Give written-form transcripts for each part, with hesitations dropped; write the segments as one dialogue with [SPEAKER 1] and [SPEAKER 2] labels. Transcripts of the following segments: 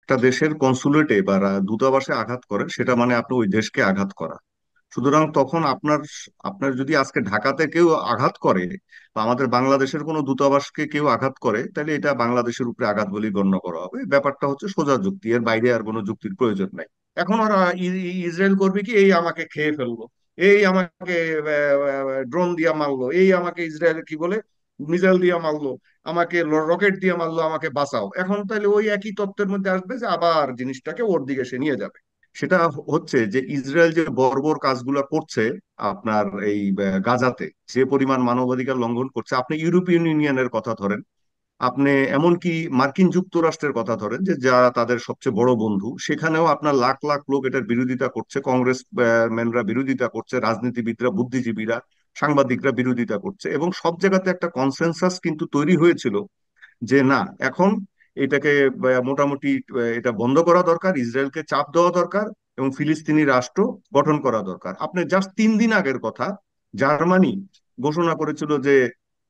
[SPEAKER 1] একটা দেশের কনসুলেটে বা দূতাবাসে আঘাত করে, সেটা মানে আপনি ওই দেশকে আঘাত করা। সুতরাং তখন আপনার আপনার যদি আজকে ঢাকাতে কেউ আঘাত করে বা আমাদের বাংলাদেশের কোনো দূতাবাসকে কেউ আঘাত করে, তাহলে এটা বাংলাদেশের উপরে আঘাত বলেই গণ্য করা হবে। ব্যাপারটা হচ্ছে সোজা যুক্তি, এর বাইরে আর কোনো যুক্তির প্রয়োজন নাই। এখন ওরা ইসরায়েল করবে কি, এই আমাকে খেয়ে ফেললো, এই আমাকে ড্রোন দিয়া মারলো, এই আমাকে ইসরায়েল কি বলে মিসাইল দিয়া মারলো, আমাকে রকেট দিয়ে মারলো, আমাকে বাঁচাও। এখন তাহলে ওই একই তত্ত্বের মধ্যে আসবে যে আবার জিনিসটাকে ওর দিকে সে নিয়ে যাবে। সেটা হচ্ছে যে ইসরায়েল যে বর্বর কাজগুলো করছে আপনার এই গাজাতে, যে পরিমাণ মানবাধিকার লঙ্ঘন করছে, আপনি ইউরোপিয়ান ইউনিয়নের কথা ধরেন, আপনি এমনকি মার্কিন যুক্তরাষ্ট্রের কথা ধরেন, যে যারা তাদের সবচেয়ে বড় বন্ধু, সেখানেও আপনার লাখ লাখ লোক এটার বিরোধিতা করছে, কংগ্রেস ম্যানরা বিরোধিতা করছে, রাজনীতিবিদরা, বুদ্ধিজীবীরা, সাংবাদিকরা বিরোধিতা করছে, এবং সব জায়গাতে একটা কনসেনসাস কিন্তু তৈরি হয়েছিল যে না, এখন এটাকে মোটামুটি এটা বন্ধ করা দরকার, ইসরায়েলকে চাপ দেওয়া দরকার, এবং ফিলিস্তিনি রাষ্ট্র গঠন করা দরকার। আপনি জাস্ট 3 দিন আগের কথা, জার্মানি ঘোষণা করেছিল যে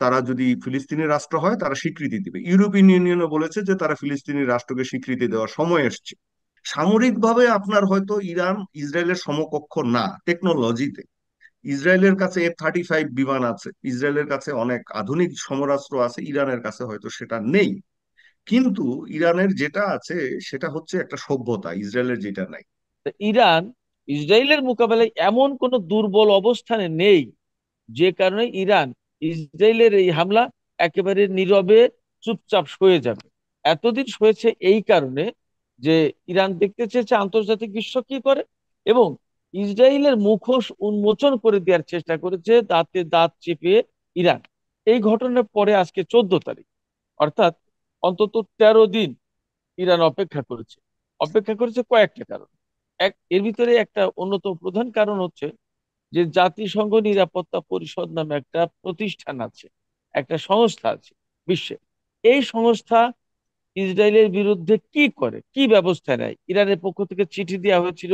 [SPEAKER 1] তারা যদি ফিলিস্তিনি রাষ্ট্র হয় তারা স্বীকৃতি দিবে। ইউরোপিয়ান ইউনিয়নও বলেছে যে তারা ফিলিস্তিনি রাষ্ট্রকে স্বীকৃতি দেওয়ার সময় এসছে। সামরিকভাবে আপনার হয়তো ইরান ইসরায়েলের সমকক্ষ না টেকনোলজিতে। ইসরায়েলের কাছে F-35 বিমান আছে, ইসরায়েলের কাছে অনেক আধুনিক সমরাস্ত্র আছে, ইরানের কাছে হয়তো সেটা নেই। কিন্তু ইরানের যেটা আছে সেটা হচ্ছে একটা সভ্যতা, ইসরায়েলের যেটা নাই।
[SPEAKER 2] তা ইরান ইসরায়েলের মোকাবেলায় এমন কোনো দুর্বল অবস্থানে নেই যে কারণে ইরান ইসরায়েলের এই হামলা একেবারে নীরবে চুপচাপ সয়ে যাবে। এতদিন সয়েছে এই কারণে যে ইরান দেখতে চেয়েছে আন্তর্জাতিক বিশ্ব কি করে, এবং ইসরায়েলের মুখোশ উন্মোচন করে দেওয়ার চেষ্টা করেছে দাঁতে দাঁত চেপে ইরান। এই ঘটনার পরে আজকে 14 তারিখ, অর্থাৎ অন্তত 13 দিন ইরান অপেক্ষা করেছে কয়েকটা কারণ। এর ভিতরে একটা অন্যতম প্রধান কারণ হচ্ছে যে জাতিসংঘ নিরাপত্তা পরিষদ নামে একটা প্রতিষ্ঠান আছে, একটা সংস্থা আছে বিশ্বে। এই সংস্থা ইসরায়েলের বিরুদ্ধে কি করে, কি ব্যবস্থা নেয়? ইরানের পক্ষ থেকে চিঠি দেওয়া হয়েছিল,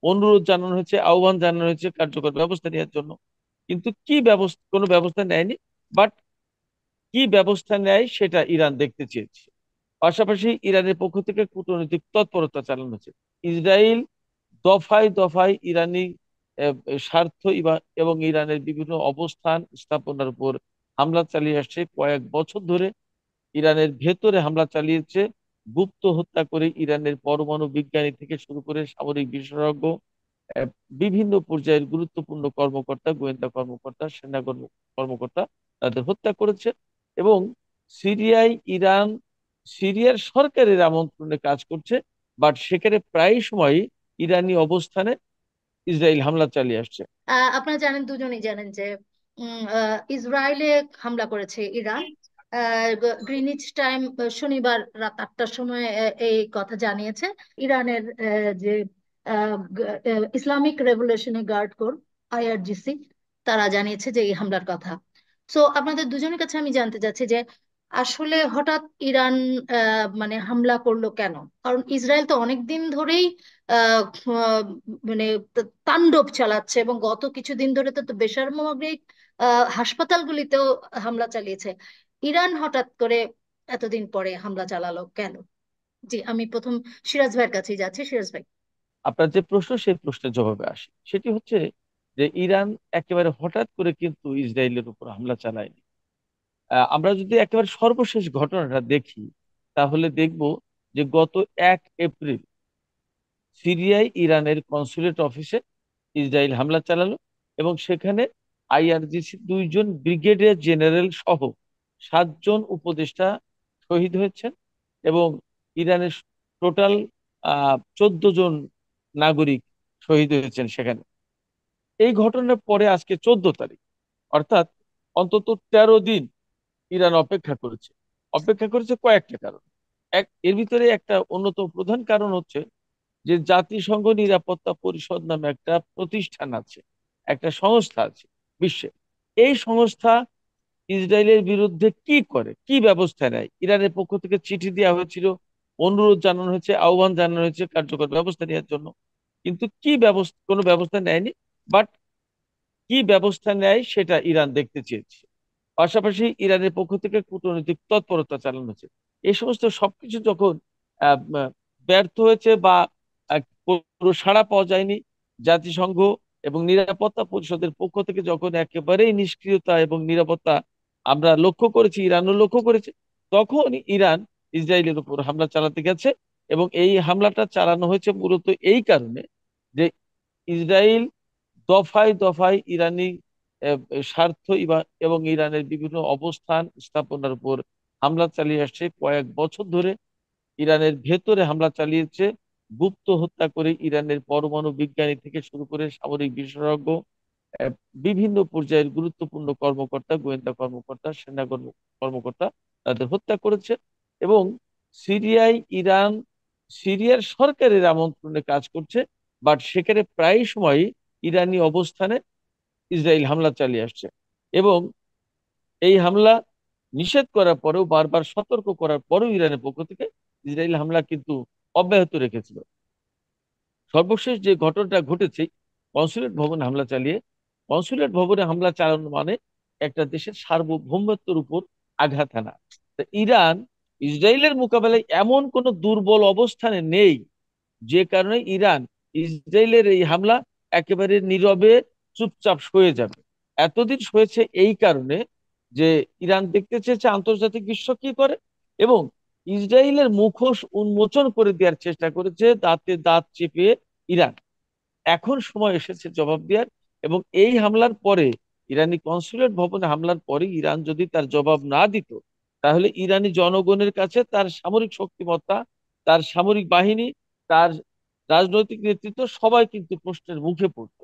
[SPEAKER 2] অনুরোধ জানানো হয়েছে, আহ্বান জানানো হয়েছে কার্যকর ব্যবস্থা নেওয়ার জন্য, কিন্তু কি ব্যবস্থা, কোনো ব্যবস্থা নেয়নি। বাট কি ব্যবস্থা নেয় সেটা ইরান দেখতে চেয়েছে। পাশাপাশি ইরানের পক্ষ থেকে কূটনৈতিক তৎপরতা চালানো হচ্ছে। ইসরায়েল দফায় দফায় ইরানি স্বার্থ এবং ইরানের বিভিন্ন অবস্থান স্থাপনার উপর হামলা চালিয়ে আসছে কয়েক বছর ধরে। ইরানের ভেতরে হামলা চালিয়েছে, গুপ্ত হত্যা করে ইরানের পরমাণু বিজ্ঞানী থেকে শুরু করে সামরিক বিশেষজ্ঞ, আহ, বিভিন্ন পর্যায়ের গুরুত্বপূর্ণ কর্মকর্তা, গোয়েন্দা কর্মকর্তা, কর্মকর্তা তাদের হত্যা করেছে। এবং সিরিয়ায় ইরান সিরিয়ার সরকারের আমন্ত্রণে কাজ করছে, বাট সেখানে প্রায় সময় ইরানি অবস্থানে ইসরায়েল হামলা চালিয়ে আসছে।
[SPEAKER 3] আপনারা জানেন, দুজনেই জানেন যে ইসরায়েলে হামলা করেছে ইরান। গ্রিনিচ টাইম শনিবার রাত 8টার সময় এই কথা জানিয়েছে ইরানের যে Islamic revolutionary guard corps, IRGC, তারা জানিয়েছে যে এই হামলার কথা। সো আপনাদের দুজনের কাছে আমি জানতে চাচ্ছি যে আসলে হঠাৎ ইরান মানে হামলা করলো কেন? কারণ ইসরায়েল তো অনেক দিন ধরেই আহ, আহ, মানে তাণ্ডব চালাচ্ছে, এবং গত কিছুদিন ধরে তো তো বেসামরিক হাসপাতালগুলিতেও হামলা চালিয়েছে। ইরান হঠাৎ করে এতদিন পরে হামলা চালালো কেন? জি, আমি প্রথম সিরাজ ভাইয়ের কাছেই যাচ্ছি। সিরাজ ভাই।
[SPEAKER 2] আপনার যে প্রশ্ন সেই প্রশ্নের জবাবে আসি, সেটি হচ্ছে যে ইরান একেবারে হঠাৎ করে কিন্তু ইসরায়েলের উপর হামলা চালায়নি। আমরা যদি একেবারে সর্বশেষ ঘটনাটা দেখি, তাহলে দেখব যে গত 1 এপ্রিল সিরিয়ায় ইরানের কনসুলেট অফিসে ইসরায়েল হামলা চালালো, এবং সেখানে IRGC 2 জন ব্রিগেডিয়ার জেনারেল সহ 7 জন উপদেষ্টা শহীদ হয়েছেন, এবং ইরানের টোটাল 14 জন নাগরিক শহীদ হয়েছেন সেখানে। এই ঘটনার পরে আজকে 14 তারিখ, অর্থাৎ অন্তত 13 দিন ইরান অপেক্ষা করেছে কয়েকটা কারণ। এর ভিতরে একটা অন্যতম প্রধান কারণ হচ্ছে যে জাতিসংঘ নিরাপত্তা পরিষদ নামে একটা প্রতিষ্ঠান আছে, একটা সংস্থা আছে বিশ্বে। এই সংস্থা ইসরায়েলের বিরুদ্ধে কি করে, কি ব্যবস্থা নেয়? ইরানের পক্ষ থেকে চিঠি দেওয়া হয়েছিল, অনুরোধ জানানো হয়েছে, আহ্বান জানানো হয়েছে কার্যকর ব্যবস্থা নেওয়ার জন্য, কিন্তু কি ব্যবস্থা, কোনো ব্যবস্থা নেয়নি। বাট কি ব্যবস্থা নেয় সেটা ইরান দেখতে চেয়েছে। পাশাপাশি ইরানের পক্ষ থেকে কূটনৈতিক তৎপরতা চালানো হচ্ছে। এই সমস্ত সবকিছু যখন আহ, আহ, ব্যর্থ হয়েছে বা কোনো সাড়া পাওয়া যায়নি। জাতিসংঘ এবং নিরাপত্তা পরিষদের পক্ষ থেকে যখন একেবারেই নিষ্ক্রিয়তা এবং নিরাপত্তা আমরা লক্ষ্য করেছি, ইরানও লক্ষ্য করেছে, তখন ইরান ইসরায়েলের উপর হামলা চালাতে গেছে। এবং এই হামলাটা চালানো হয়েছে মূলত এই কারণে যে ইসরায়েল দফায় দফায় ইরানি আহ, স্বার্থ এবং ইরানের বিভিন্ন অবস্থান স্থাপনার উপর হামলা চালিয়ে আসছে কয়েক বছর ধরে। ইরানের ভেতরে হামলা চালিয়েছে, গুপ্ত হত্যা করে ইরানের পরমাণু বিজ্ঞানী থেকে শুরু করে সামরিক বিশেষজ্ঞ, আহ, বিভিন্ন পর্যায়ের গুরুত্বপূর্ণ কর্মকর্তা, গোয়েন্দা কর্মকর্তা, কর্মকর্তা তাদের হত্যা করেছে। এবং সিরিয়ায় ইরান সিরিয়ার সরকারের আমন্ত্রণে কাজ করছে, বাট সেখানে প্রায় সময় ইরানি অবস্থানে ইসরায়েল হামলা চালিয়ে আসছে। এবং এই হামলা নিষেধ করার পরেও, বারবার সতর্ক করার পরেও ইরানের পক্ষ থেকে ইসরায়েল হামলা কিন্তু অব্যাহত রেখেছিল। সর্বশেষ যে ঘটনাটা ঘটেছে, কনসুলেট ভবনে হামলা চালিয়ে, কনসুলেট ভবনে হামলা চালানো মানে একটা দেশের সার্বভৌমত্বের উপর আঘাত হানা। তা ইরান ইসরায়েলের মোকাবেলায় এমন কোনো দুর্বল অবস্থানে নেই, যে কারণে ইরান ইসরায়েলের এই হামলা একেবারে নীরবে চুপচাপ সয়ে যাবে। এতদিন সয়েছে এই কারণে যে ইরান দেখতে চেয়েছে আন্তর্জাতিক বিশ্ব কি করে, এবং ইসরায়েলের মুখোশ উন্মোচন করে দেওয়ার চেষ্টা করেছে দাঁতে দাঁত চেপে ইরান। এখন সময় এসেছে জবাব দেওয়ার। এবং এই হামলার পরে, ইরানি কনসুলেট ভবনে হামলার পরে ইরান যদি তার জবাব না দিত, তাহলে ইরানি জনগণের কাছে তার সামরিক শক্তিমত্তা, তার সামরিক বাহিনী, তার রাজনৈতিক নেতৃত্ব সবাই কিন্তু প্রশ্নের মুখে পড়তো।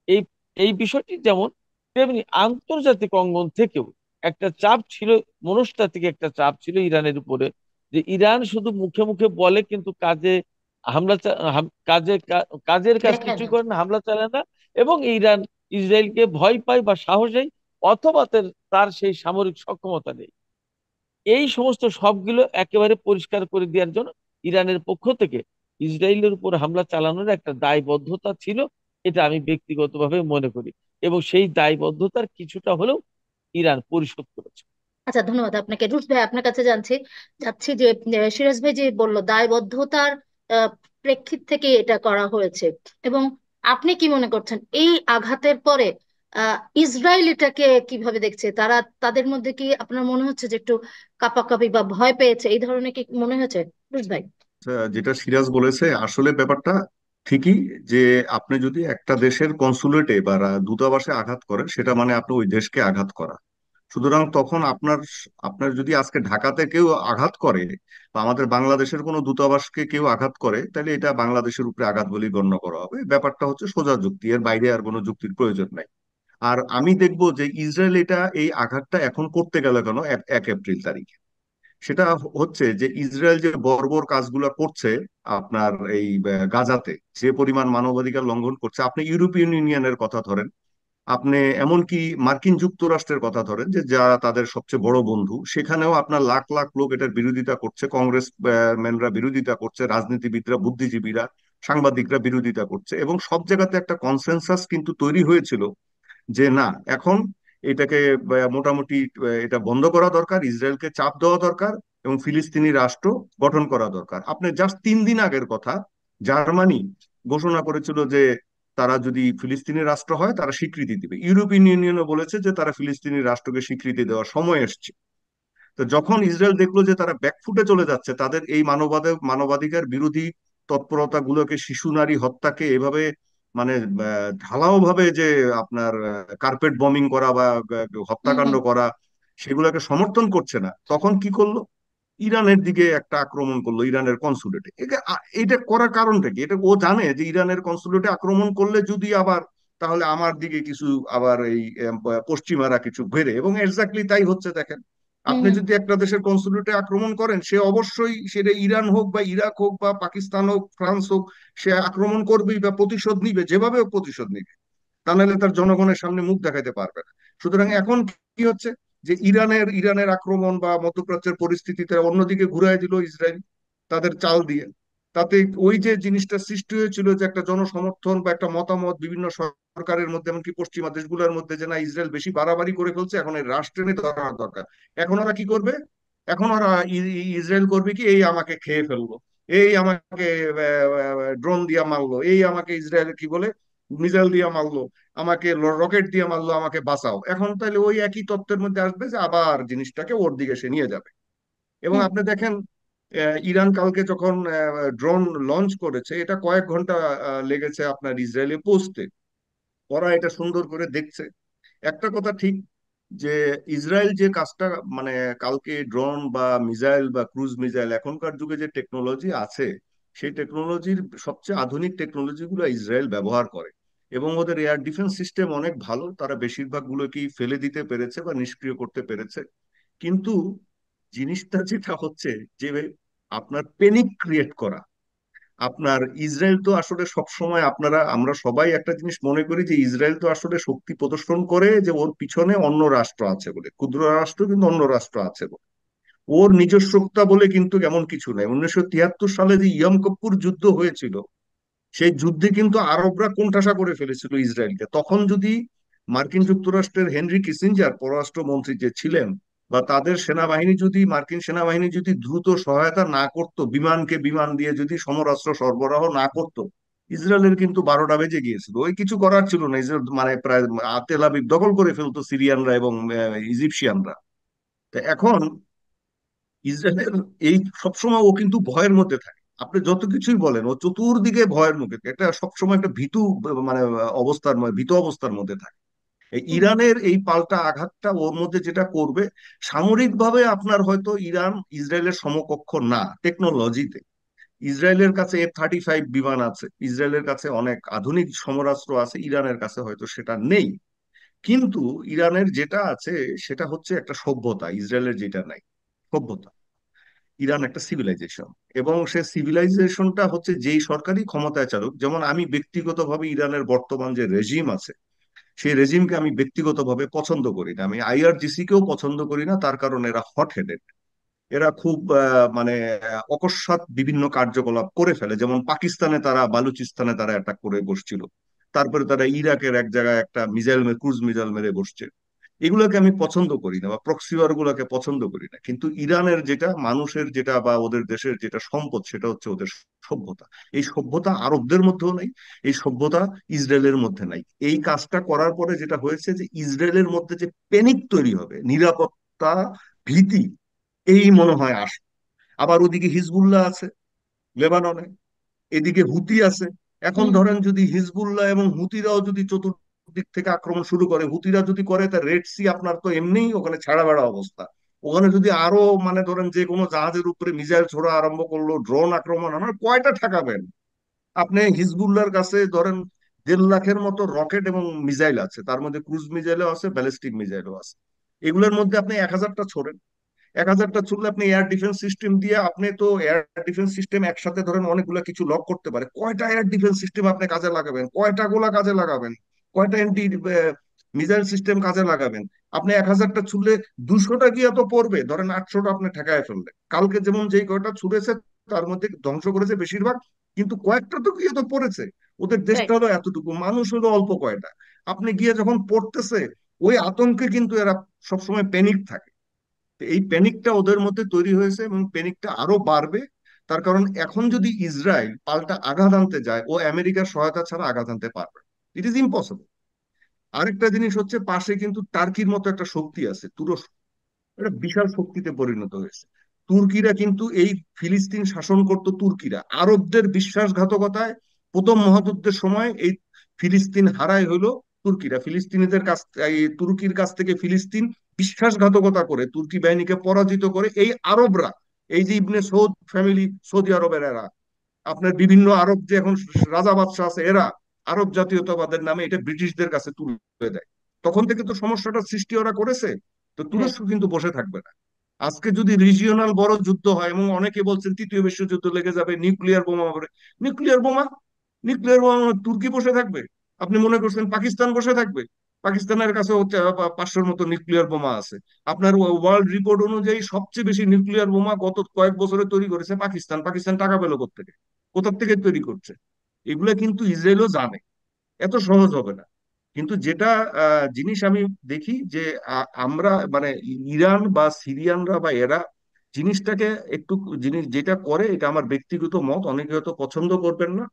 [SPEAKER 2] এই এই বিষয়টি যেমন, তেমনি আন্তর্জাতিক অঙ্গন থেকেও একটা চাপ ছিল, মনস্তাত্ত্বিক একটা চাপ ছিল ইরানের উপরে, যে ইরান শুধু মুখে মুখে বলে কিন্তু কাজে কাজের কাজ
[SPEAKER 3] দেখা
[SPEAKER 2] কিছুই
[SPEAKER 3] যায়।
[SPEAKER 2] করে না, হামলা চালায় না। এবং ইরান ইসরায়েলকে ভয় পায় বা সাহস নেই, অথবা তার সেই সামরিক সক্ষমতা নেই। এই সমস্ত সবগুলো একেবারে পরিষ্কার করে দেওয়ার জন্য ইরানের পক্ষ থেকে ইসরায়েলের উপর হামলা চালানোর একটা দায়বদ্ধতা ছিল। এটা আমি ব্যক্তিগতভাবে মনে করি, এবং সেই দায়বদ্ধতার কিছুটা হলেও ইরান পরিশোধ করেছে।
[SPEAKER 3] আচ্ছা, ধন্যবাদ আপনাকে। রুশ ভাই, আপনার কাছে যাচ্ছি যে সিরাজ ভাই যে বললো দায়বদ্ধতার আহ, প্রেক্ষিত থেকে এটা করা হয়েছে, এবং আপনি কি মনে করছেন এই আঘাতের পরে ইসরায়েল এটাকে কিভাবে দেখছে? তাদের মধ্যে কি আপনার মনে হচ্ছে যে একটু কাঁপাকাঁপি বা ভয় পেয়েছে, এই ধরনের কি মনে হয়েছে রুশ ভাই?
[SPEAKER 1] যেটা সিরাজ বলেছে আসলে ব্যাপারটা ঠিকই, যে আপনি যদি একটা দেশের কনসুলেটে বা দূতাবাসে আঘাত করেন সেটা মানে আপনি ওই দেশকে আঘাত করা। সুতরাং তখন আপনার আপনার যদি আজকে ঢাকাতে কেউ আঘাত করে বা আমাদের বাংলাদেশের কোনো দূতাবাসকে কেউ আঘাত করে, তাহলে এটা বাংলাদেশের উপরে আঘাত বলেই গণ্য করা হবে। ব্যাপারটা হচ্ছে সোজা যুক্তি, এর বাইরে আর কোনো যুক্তির প্রয়োজন নাই। আর আমি দেখবো যে ইসরায়েল এই আঘাতটা এখন করতে গেল কেন 1 এপ্রিল তারিখে। সেটা হচ্ছে যে ইসরায়েল যে বর্বর কাজগুলো করছে আপনার এই গাজাতে, যে পরিমাণ মানবাধিকার লঙ্ঘন করছে, আপনি ইউরোপিয়ান ইউনিয়নের কথা ধরেন, আপনি এমনকি মার্কিন যুক্তরাষ্ট্রের কথা ধরেন, যে যারা তাদের সবচেয়ে বড় বন্ধু, সেখানেও আপনার লাখ লাখ লোক এটার বিরোধিতা করছে, কংগ্রেস ম্যানরা বিরোধিতা করছে, রাজনীতিবিদরা, বুদ্ধিজীবীরা, সাংবাদিকরা বিরোধিতা করছে। এবং সব জায়গাতে একটা কনসেনসাস কিন্তু তৈরি হয়েছিল যে না, এখন এটাকে মোটামুটি এটা বন্ধ করা দরকার, ইসরায়েলকে চাপ দেওয়া দরকার এবং ফিলিস্তিনি রাষ্ট্র গঠন করা দরকার। আপনি জাস্ট 3 দিন আগের কথা, জার্মানি ঘোষণা করেছিল যে তারা যদি ফিলিস্তিনি রাষ্ট্র হয় তারা স্বীকৃতি দিবে। ইউরোপিয়ান ইউনিয়নও বলেছে যে তারা ফিলিস্তিনি রাষ্ট্রকে স্বীকৃতি দেওয়ার সময় এসছে। তো যখন ইসরায়েল দেখলো যে তারা ব্যাকফুটে চলে যাচ্ছে, তাদের এই মানবাধিকার বিরোধী তৎপরতা গুলোকে, শিশু নারী হত্যাকে এভাবে মানে ঢালাও ভাবে যে আপনার কার্পেট বমিং করা বা
[SPEAKER 3] হুম,
[SPEAKER 1] হত্যাকাণ্ড
[SPEAKER 3] হুম।
[SPEAKER 1] করা, সেগুলোকে সমর্থন করছে না, তখন কি করলো? ইরানের দিকে একটা আক্রমণ করলো, ইরানের কনসুলেটে। এটা করার কারণটা কি? এটা ও জানে যে ইরানের কনসুলেটে আক্রমণ করলে যদি আবার, তাহলে আমার দিকে কিছু আবার এই পশ্চিমারা কিছু ঘেরে, এবং এক্স্যাক্টলি তাই হচ্ছে দেখেন।
[SPEAKER 3] হুম,
[SPEAKER 1] আপনি
[SPEAKER 3] হুম।
[SPEAKER 1] যদি একটা দেশের কনসুলেটে আক্রমণ করেন, সে অবশ্যই, সেটা ইরান হোক বা ইরাক হোক বা পাকিস্তান হোক, ফ্রান্স হোক, সে আক্রমণ করবেই বা প্রতিশোধ নিবে, যেভাবে হোক প্রতিশোধ নিবে। তা নাহলে তার জনগণের সামনে মুখ দেখাতে পারবে না। সুতরাং এখন কি হচ্ছে, যে ইরানের আক্রমণ বা মধ্যপ্রাচ্যের পরিস্থিতিতে অন্যদিকে ঘুরাই দিল ইসরায়েল তাদের চাল দিয়ে। তাতে ওই যে জিনিসটা সৃষ্টি হয়েছিল, যে একটা জনসমর্থন বা একটা মতামত বিভিন্ন সরকারের মধ্যে, এমনকি পশ্চিমা দেশগুলোর মধ্যে, যে না, ইসরায়েল বেশি বাড়াবাড়ি করে ফেলছে, এখন এই রাষ্ট্র টেনে ধরা দরকার। এখন ওরা কি করবে? এখন ওরা ইসরায়েল করবে কি, এই আমাকে খেয়ে ফেললো, এই আমাকে ড্রোন দিয়া মারলো, এই আমাকে ইসরায়েল কি বলে মিসাইল দিয়া মারলো, আমাকে রকেট দিয়ে মারলো, আমাকে বাঁচাও। এখন তাহলে ওই একই তত্ত্বের মধ্যে আসবে যে আবার জিনিসটাকে ওর দিকে সে নিয়ে যাবে। এবং
[SPEAKER 3] হুম।
[SPEAKER 1] আপনি দেখেন ইরান কালকে যখন ড্রোন লঞ্চ করেছে, এটা কয়েক ঘন্টা লেগেছে আপনার ইসরায়েলে পৌঁছতে। ওরা এটা সুন্দর করে দেখছে। একটা কথা ঠিক, যে ইসরায়েল যে কাজটা মানে কালকে ড্রোন বা মিসাইল বা ক্রুজ মিসাইল, এখনকার যুগে যে টেকনোলজি আছে, সেই টেকনোলজির সবচেয়ে আধুনিক টেকনোলজি গুলো ইসরায়েল ব্যবহার করে। এবং ওদের এয়ার ডিফেন্স সিস্টেম অনেক ভালো, তারা বেশিরভাগ গুলোকেই ফেলে দিতে পেরেছে বা নিষ্ক্রিয় করতে পেরেছে। কিন্তু জিনিসটা যেটা হচ্ছে যে আপনার প্যানিক ক্রিয়েট করা, আপনার ইসরায়েল তো আসলে সব সময় আমরা সবাই একটা জিনিস মনে করি যে ইসরায়েল তো আসলে শক্তি প্রদর্শন করে যে ওর পিছনে অন্য রাষ্ট্র আছে বলে, ক্ষুদ্র রাষ্ট্র কিন্তু অন্য রাষ্ট্র আছে বলে। ওর নিজস্বতা বলে কিন্তু এমন কিছু নাই। 1973 সালে যে ইয়ম কিপ্পুর যুদ্ধ হয়েছিল, সেই যুদ্ধে কিন্তু আরবরা কোণঠাসা করে ফেলেছিল ইসরায়েলকে। তখন যদি মার্কিন যুক্তরাষ্ট্রের হেনরি কিসিঞ্জার পররাষ্ট্রমন্ত্রী যে ছিলেন, বা তাদের সেনাবাহিনী যদি, মার্কিন সেনাবাহিনী যদি দ্রুত সহায়তা না করতো, বিমানকে বিমান দিয়ে যদি সমরাস্ত্র সরবরাহ না করতো, ইসরায়েলের কিন্তু 12টা বেজে গিয়েছিল। ওই কিছু করার ছিল না, ইসরায়েল মানে প্রায় তেল আবিব দখল করে ফেলতো সিরিয়ানরা এবং ইজিপশিয়ানরা। তো এখন ইসরায়েলের এই সবসময় ও কিন্তু ভয়ের মধ্যে থাকে। আপনি যত কিছুই বলেন, ও চতুর্দিকে ভয়ের মুখে, এটা সবসময় একটা ভীতু মানে ভীত অবস্থার মধ্যে থাকে। এই
[SPEAKER 3] হুম।
[SPEAKER 1] ইরানের এই পাল্টা আঘাতটা ওর মধ্যে যেটা করবে, সামরিকভাবে আপনার হয়তো ইরান ইসরায়েলের সমকক্ষ না টেকনোলজিতে। ইসরায়েলের কাছে F-35 বিমান আছে, ইসরায়েলের কাছে অনেক আধুনিক সমরাস্ত্র আছে, ইরানের কাছে হয়তো সেটা নেই। কিন্তু ইরানের যেটা আছে সেটা হচ্ছে একটা সভ্যতা, ইসরায়েলের যেটা নাই, সভ্যতা। ইরান একটা সিভিলাইজেশন, এবং সে সিভিলাইজেশনটা হচ্ছে যেই সরকারি ক্ষমতায় চালুক। যেমন আমি ব্যক্তিগতভাবে ইরানের বর্তমান যে রেজিম আছে, সেই রেজিমকে আমি ব্যক্তিগতভাবে পছন্দ করি না। আমি আইআরজিসি কেও পছন্দ করি না, তার কারণ এরা হট হেডেড। এরা খুব মানে অকস্মাৎ বিভিন্ন কার্যকলাপ করে ফেলে। যেমন পাকিস্তানে তারা, বালুচিস্তানে তারা অ্যাটাক করে বসছিল, তারপরে তারা ইরাকের এক জায়গায় একটা ক্রুজ মিসাইল মেরে বসছে। এগুলোকে আমি পছন্দ করি না, বা প্রক্সি ওয়ার গুলোকে পছন্দ করি না। কিন্তু ইরানের যেটা মানুষের যেটা বা ওদের দেশের যেটা সম্পদ, সেটা হচ্ছে ওদের সভ্যতা। এই সভ্যতা আরবদের মধ্যেও নাই, এই সভ্যতা ইসরায়েলের মধ্যে নাই। এই কাজটা করার পরে যেটা হয়েছে যে ইসরায়েলের মধ্যে যে প্যানিক তৈরি হবে, নিরাপত্তা ভীতি, এই মনে হয় আসে। আবার ওদিকে হিজবুল্লাহ আছে লেবাননে, এদিকে হুতি আছে। এখন
[SPEAKER 3] হুম।
[SPEAKER 1] ধরেন যদি হিজবুল্লাহ এবং হুতিরাও যদি চতুর্দিক থেকে আক্রমণ শুরু করে, হুতিরা যদি করে, তা রেড সি আপনার তো এমনিই ওখানে ছাড়া বেড়া অবস্থা। ওখানে যদি আরো মানে ধরেন যে কোনো জাহাজের উপরে মিসাইল ছোড়া আরম্ভ করলো, ড্রোন আক্রমণ, আমার কয়টা ঠেকাবেন? আপনি হিজবুল্লাহর কাছে ধরেন 1.5 লাখের মতো রকেট এবং মিসাইল আছে, তার মধ্যে ক্রুজ মিসাইলও আছে, ব্যালিস্টিক মিসাইলও আছে। এগুলোর মধ্যে আপনি 1000টা ছোড়েন, 1000টা ছুড়লে আপনি এয়ার ডিফেন্স সিস্টেম দিয়ে, আপনি তো এয়ার ডিফেন্স সিস্টেম একসাথে ধরেন অনেকগুলো কিছু লক করতে পারে। কয়টা এয়ার ডিফেন্স সিস্টেম আপনি কাজে লাগাবেন? কয়টা গোলা কাজে লাগাবেন? কয়টা অ্যান্টি মিসাইল সিস্টেম কাজে লাগাবেন? আপনি 1000টা ছুড়লে 200টা গিয়ে তো পড়বে, ধরেন 800টা আপনি ঠেকায় ফেললে। কালকে যেমন যেই কয়টা ছুড়েছে তার মধ্যে ধ্বংস করেছে বেশিরভাগ, কিন্তু কয়েকটা তো গিয়ে তো পড়েছে। ওদের দেশটা
[SPEAKER 3] রাইট।
[SPEAKER 1] হলো এতটুকু, মানুষ হলো অল্প কয়টা। আপনি গিয়ে যখন পড়তেছে, ওই আতঙ্কে কিন্তু এরা সবসময় প্যানিক থাকে। তো এই প্যানিকটা ওদের মধ্যে তৈরি হয়েছে, এবং প্যানিকটা আরো বাড়বে। তার কারণ এখন যদি ইসরায়েল পাল্টা আঘাত আনতে যায়, ও আমেরিকার সহায়তা ছাড়া আঘাত আনতে পারবে, ইট ইজ ইম্পসিবল। আরেকটা জিনিস হচ্ছে, পাশে কিন্তু টার্কির মতো একটা শক্তি আছে, তুরস্ক। এটা বিশাল শক্তিতে পরিণত হয়েছে। তুর্কিরা কিন্তু এই ফিলিস্তিন শাসন করত, তুর্কিরা আরবদের বিশ্বাসঘাতকতায় প্রথম মহাযুদ্ধের সময় এই ফিলিস্তিন হারায় হইলো তুর্কিরা। ফিলিস্তিনিদের কাছ, এই তুর্কির কাছ থেকে ফিলিস্তিন বিশ্বাসঘাতকতা করে তুর্কি বাহিনীকে পরাজিত করে এই আরবরা, এই যে ইবনে সৌদ ফ্যামিলি, সৌদি আরবের এরা, আপনার বিভিন্ন আরব যে এখন রাজা বাদশাহ আছে, এরা আরব জাতীয়তাবাদের নামে এটা ব্রিটিশদের কাছে তুলে দেয়। তখন থেকে তো সমস্যাটা সৃষ্টি ওরা করেছে। তো
[SPEAKER 3] হ্যাঁ।
[SPEAKER 1] তুরস্ক কিন্তু বসে থাকবে না। আজকে যদি রিজিওনাল বড় যুদ্ধ হয়, এবং অনেকে বলছেন তৃতীয় বিশ্বযুদ্ধ লেগে যাবে, নিউক্লিয়ার বোমা হবে, নিউক্লিয়ার বোমা, নিউক্লিয়ার বোমা তুর্কি বসে থাকবে? আপনি মনে করছেন পাকিস্তান বসে থাকবে? পাকিস্তানের কাছে হচ্ছে 500-র মতো নিউক্লিয়ার বোমা আছে। আপনার ওয়ার্ল্ড রিপোর্ট অনুযায়ী সবচেয়ে বেশি নিউক্লিয়ার বোমা গত কয়েক বছরে তৈরি করেছে পাকিস্তান। পাকিস্তান টাকা পেলো কোত্থেকে, কোথার থেকে তৈরি করছে? এগুলা কিন্তু ইসরায়েলও জানে, এত সহজ হবে না। কিন্তু যেটা জিনিস আমি দেখি যে আমরা মানে ইরান বা সিরিয়ানরা বা এরা জিনিসটাকে একটু, জিনিস যেটা করে, এটা আমার ব্যক্তিগত মত, অনেকে হয়তো পছন্দ করবেন না,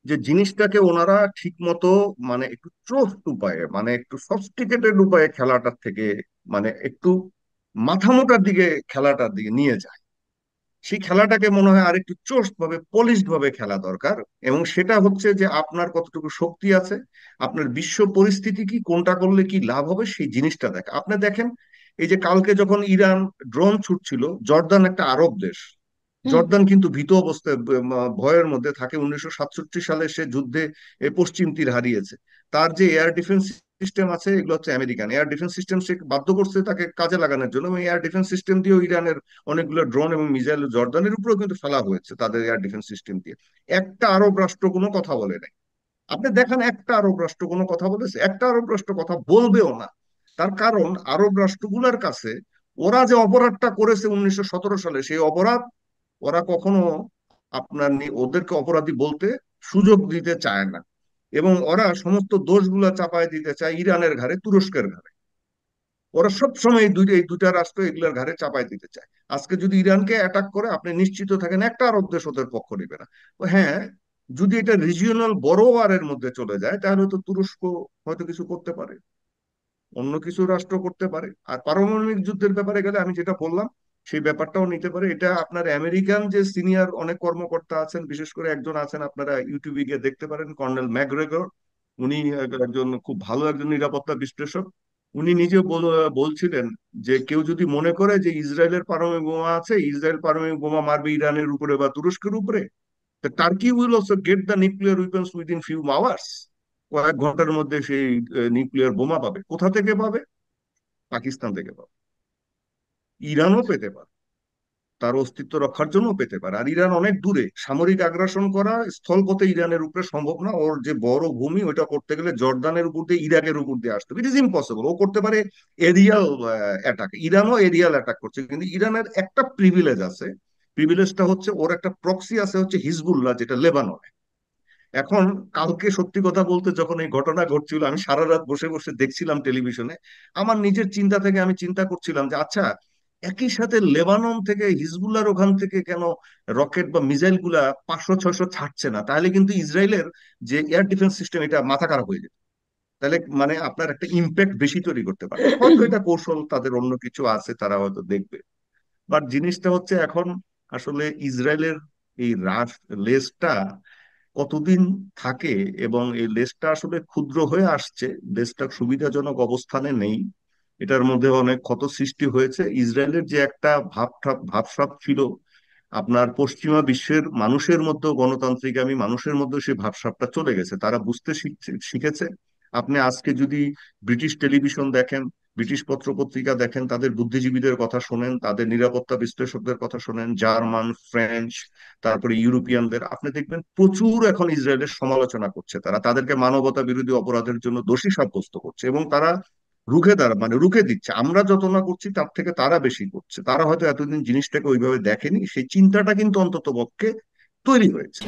[SPEAKER 1] যে জিনিসটাকে ওনারা ঠিক মতো মানে একটু চোস্ট উপায়ে, মানে একটু সফিস্টিকেটেড উপায়ে খেলাটার থেকে মানে একটু মাথা মোটার দিকে খেলাটার দিকে নিয়ে যায়। সেই খেলাটাকে মনে হয় আর একটু চোস্ট ভাবে, পলিশড ভাবে খেলা দরকার। এবং সেটা হচ্ছে যে আপনার কতটুকু শক্তি আছে, আপনার বিশ্ব পরিস্থিতি কি, কোনটা করলে কি লাভ হবে, সেই জিনিসটা দেখা। আপনি দেখেন, এই যে কালকে যখন ইরান ড্রোন ছুটছিল, জর্দান একটা আরব দেশ,
[SPEAKER 3] হুম।
[SPEAKER 1] জর্দান কিন্তু ভীত অবস্থায় ভয়ের মধ্যে থাকে। 1967 সালে সে যুদ্ধে পশ্চিম তীর হারিয়েছে। তার যে এয়ার ডিফেন্স সিস্টেম আছে, এগুলো হচ্ছে আমেরিকান এয়ার ডিফেন্স সিস্টেম, সে বাধ্য করছে তাকে কাজে লাগানোর জন্য। এবং এয়ার ডিফেন্স সিস্টেম দিয়েও ইরানের অনেকগুলো ড্রোন এবং মিসাইল জর্দানের উপরেও কিন্তু ফেলা হয়েছে তাদের এয়ার ডিফেন্স সিস্টেম দিয়ে। একটা আরব রাষ্ট্র কোনো কথা বলে নাই। আপনি দেখেন, একটা আরব রাষ্ট্র কোনো কথা বলেছে? একটা আরব রাষ্ট্র কথা বলবেও না। তার কারণ, আরব রাষ্ট্রগুলোর কাছে ওরা যে অপরাধটা করেছে 1917 সালে, সেই অপরাধ ওরা কখনো আপনার ওদেরকে অপরাধী বলতে সুযোগ দিতে চায় না। এবং ওরা সমস্ত দোষগুলো চাপায় দিতে চায় ইরানের ঘাড়ে, তুরস্কের ঘাড়ে। ওরা সবসময় এই দুইটা রাষ্ট্র এগুলোর ঘাড়ে চাপায় দিতে চায়। আজকে যদি ইরানকে অ্যাটাক করে, আপনি নিশ্চিত থাকেন একটা আরব দেশ ওদের পক্ষ নেবে না। তো হ্যাঁ, যদি এটা রিজিওনাল বড় ওয়ারের মধ্যে চলে যায়, তাহলে তো তুরস্ক হয়তো কিছু করতে পারে, অন্য কিছু রাষ্ট্র করতে পারে। আর পারমাণবিক যুদ্ধের ব্যাপারে গেলে আমি যেটা বললাম, সেই ব্যাপারটাও নিতে পারে। এটা আপনার আমেরিকান যে সিনিয়র অনেক কর্মকর্তা আছেন, বিশেষ করে একজন আছেন, আপনারা ইউটিউবে গিয়ে দেখতে পারেন, কর্নেল ম্যাকগ্রেগর। উনি একজন খুব ভালো একজন নিরাপত্তা বিশ্লেষক। উনি নিজে বলছিলেন যে কেউ যদি মনে করে যে ইসরায়েলের পারমাণবিক বোমা আছে, ইসরায়েল পারমাণবিক বোমা মারবে ইরানের উপরে বা তুরস্কের উপরে, তো turkey will also get the nuclear weapons within few hours. কয়েক ঘন্টার মধ্যে সেই নিউক্লিয়ার বোমা পাবে। কোথা থেকে পাবে? পাকিস্তান থেকে পাবে। ইরানও পেতে পারে, তার অস্তিত্ব রক্ষার জন্য পেতে পারে। আর ইরান অনেক দূরে, সামরিক আগ্রাসন করা স্থলপথে ইরানের উপরে সম্ভব না। ওর যে বড় ভূমি, ওইটা করতে গেলে জর্দানের উপর দিয়ে, ইরাকের উপর দিয়ে আসতে হবে। It is impossible. ও করতে পারে এরিয়াল অ্যাটাক। ইরানও এরিয়াল অ্যাটাক করছে, কিন্তু ইরানের একটা প্রিভিলেজ আছে। প্রিভিলেজটা হচ্ছে ওর একটা প্রক্সি আছে, হচ্ছে হিজবুল্লাহ, যেটা লেবাননে। এখন কালকে সত্যি কথা বলতে, যখন এই ঘটনা ঘটছিল, আমি সারা রাত বসে বসে দেখছিলাম টেলিভিশনে। আমার নিজের চিন্তা থেকে আমি চিন্তা করছিলাম যে আচ্ছা, একই সাথে লেবানন থেকে, হিজবুল্লাহর ওখান থেকে কেন রকেট বা মিসাইল গুলা 500-600 ছাড়ছে না? তাহলে কিন্তু ইসরায়েলের যে এয়ার ডিফেন্স সিস্টেম, এটা মাথা খারাপ হয়ে যেত। তাহলে মানে আপনার একটা ইম্প্যাক্ট বেশি তৈরি করতে পারে। হয়তো এটা কৌশল, তাদের অন্য কিছু আছে, তারা হয়তো দেখবে। বাট জিনিসটা হচ্ছে এখন আসলে ইসরায়েলের এই লেজটা কতদিন থাকে, এবং এই লেজটা আসলে ক্ষুদ্র হয়ে আসছে, লেজটা সুবিধাজনক অবস্থানে নেই। এটার মধ্যে অনেক ক্ষত সৃষ্টি হয়েছে। ইসরায়েলের যে একটা ভাবসাব ছিল, আপনার পশ্চিমা বিশ্বের মানুষের মধ্যেও, গণতান্ত্রিক মানুষের মধ্যেও সেই ভাবসাবটা চলে গেছে, তারা বুঝতে শিখেছে। আপনি আজকে যদি ব্রিটিশ টেলিভিশন দেখেন, ব্রিটিশ পত্রপত্রিকা দেখেন, তাদের বুদ্ধিজীবীদের কথা শোনেন, তাদের নিরাপত্তা বিশ্লেষকদের কথা শোনেন, জার্মান, ফ্রেঞ্চ, তারপরে ইউরোপিয়ানদের, আপনি দেখবেন প্রচুর এখন ইসরায়েলের সমালোচনা করছে। তারা তাদেরকে মানবতা বিরোধী অপরাধের জন্য দোষী সাব্যস্ত করছে, এবং তারা রুখে দিচ্ছে। আমরা যত না করছি, তার থেকে তারা বেশি করছে। তারা হয়তো এতদিন জিনিসটাকে ওইভাবে দেখেনি, সেই চিন্তাটা কিন্তু অন্তত পক্ষে তৈরি হয়েছে।